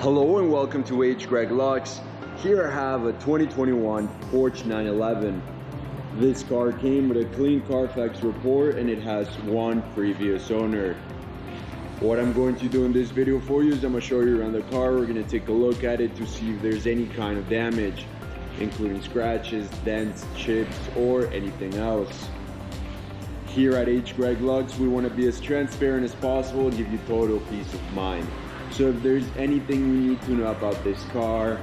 Hello and welcome to H. Greg Lux. Here I have a 2021 Porsche 911. This car came with a clean Carfax report and it has one previous owner. What I'm going to do in this video for you is I'm going to show you around the car. We're going to take a look at it to see if there's any kind of damage, including scratches, dents, chips, or anything else. Here at H. Greg Lux, we want to be as transparent as possible and give you total peace of mind. So if there's anything you need to know about this car,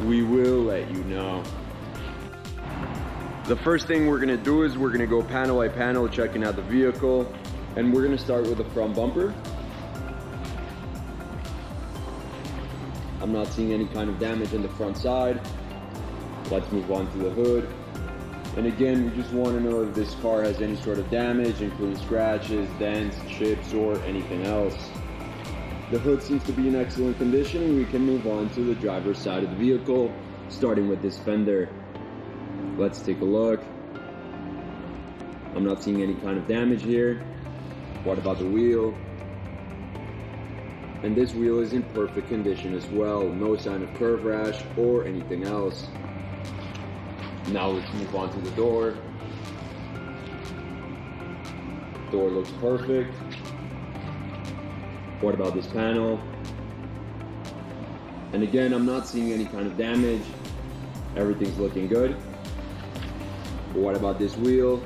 we will let you know. The first thing we're gonna do is we're gonna go panel by panel checking out the vehicle, and we're gonna start with the front bumper. I'm not seeing any kind of damage in the front side. Let's move on to the hood. And again, we just want to know if this car has any sort of damage, including scratches, dents, chips, or anything else. The hood seems to be in excellent condition, and we can move on to the driver's side of the vehicle, starting with this fender. Let's take a look. I'm not seeing any kind of damage here. What about the wheel? And this wheel is in perfect condition as well. No sign of curve rash or anything else. Now let's move on to the door. Door looks perfect. What about this panel? And again, I'm not seeing any kind of damage. Everything's looking good. What about this wheel?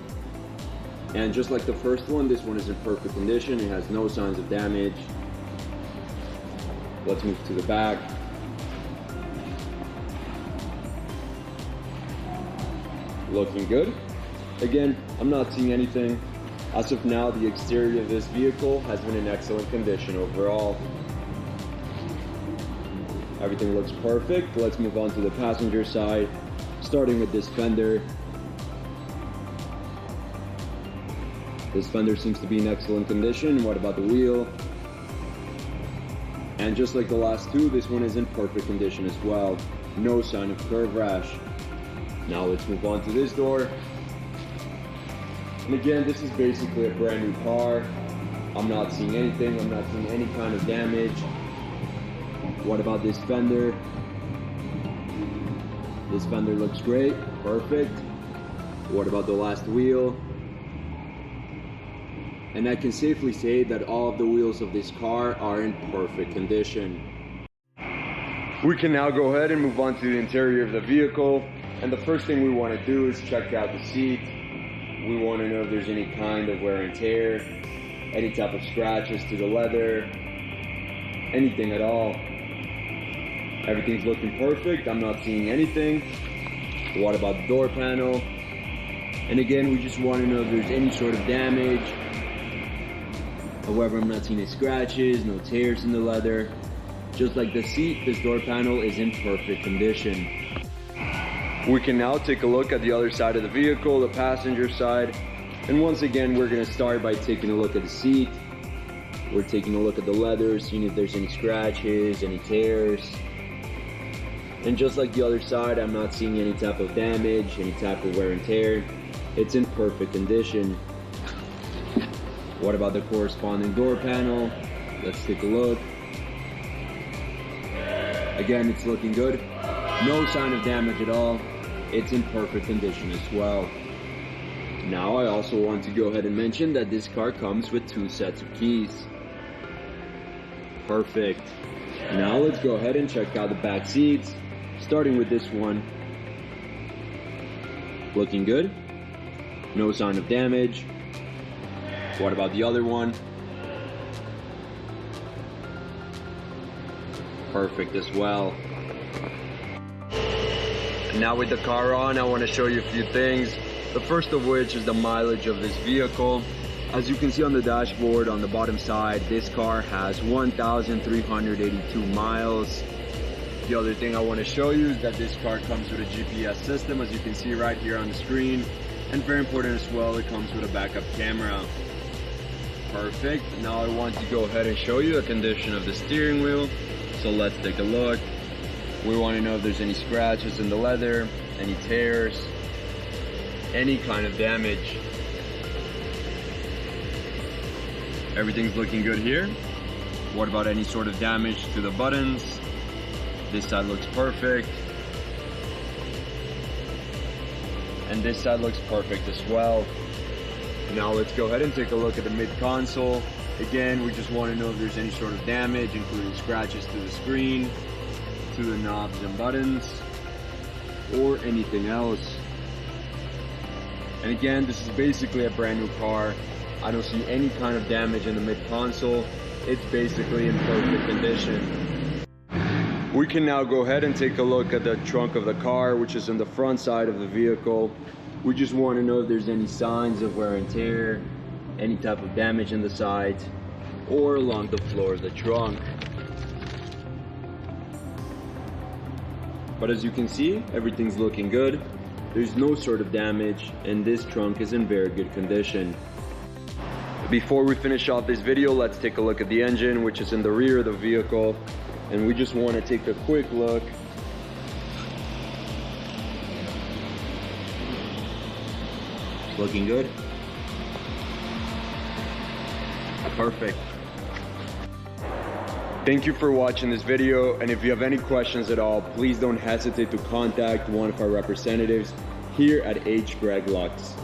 And just like the first one, this one is in perfect condition. It has no signs of damage. Let's move to the back. Looking good. Again, I'm not seeing anything. As of now, the exterior of this vehicle has been in excellent condition overall. Everything looks perfect. Let's move on to the passenger side, starting with this fender. This fender seems to be in excellent condition. What about the wheel? And just like the last two, this one is in perfect condition as well. No sign of curve rash. Now let's move on to this door. And again, this is basically a brand new car. I'm not seeing anything. I'm not seeing any kind of damage. What about this fender? This fender looks great. Perfect. What about the last wheel? And I can safely say that all of the wheels of this car are in perfect condition. We can now go ahead and move on to the interior of the vehicle. And the first thing we want to do is check out the seat. We want to know if there's any kind of wear and tear, any type of scratches to the leather, anything at all. Everything's looking perfect. I'm not seeing anything. What about the door panel? And again, we just want to know if there's any sort of damage. However, I'm not seeing any scratches, no tears in the leather. Just like the seat, this door panel is in perfect condition. We can now take a look at the other side of the vehicle, the passenger side. And once again, we're going to start by taking a look at the seat. We're taking a look at the leather, seeing if there's any scratches, any tears. And just like the other side, I'm not seeing any type of damage, any type of wear and tear. It's in perfect condition. What about the corresponding door panel? Let's take a look. Again, it's looking good. No sign of damage at all. It's in perfect condition as well. Now I also want to go ahead and mention that this car comes with 2 sets of keys. Perfect. Now let's go ahead and check out the back seats, starting with this one. Looking good. No sign of damage. What about the other one? Perfect as well. Now with the car on, I want to show you a few things. The first of which is the mileage of this vehicle. As you can see on the dashboard on the bottom side, this car has 1,382 miles. The other thing I want to show you is that this car comes with a GPS system, as you can see right here on the screen. And very important as well, it comes with a backup camera. Perfect. Now I want to go ahead and show you the condition of the steering wheel. So let's take a look. We want to know if there's any scratches in the leather, any tears, any kind of damage. Everything's looking good here. What about any sort of damage to the buttons, This side looks perfect. And this side looks perfect as well. Now let's go ahead and take a look at the mid console. Again, we just want to know if there's any sort of damage, including scratches to the screen, to the knobs and buttons, or anything else. And again, this is basically a brand new car. I don't see any kind of damage in the mid console. It's basically in perfect condition. We can now go ahead and take a look at the trunk of the car, which is on the front side of the vehicle. We just want to know if there's any signs of wear and tear, any type of damage in the sides, or along the floor of the trunk. But as you can see, everything's looking good. There's no sort of damage, and this trunk is in very good condition. Before we finish off this video, let's take a look at the engine, which is in the rear of the vehicle. And we just want to take a quick look. It's looking good. Perfect. Thank you for watching this video, and if you have any questions at all, please don't hesitate to contact one of our representatives here at H. Greg Lux.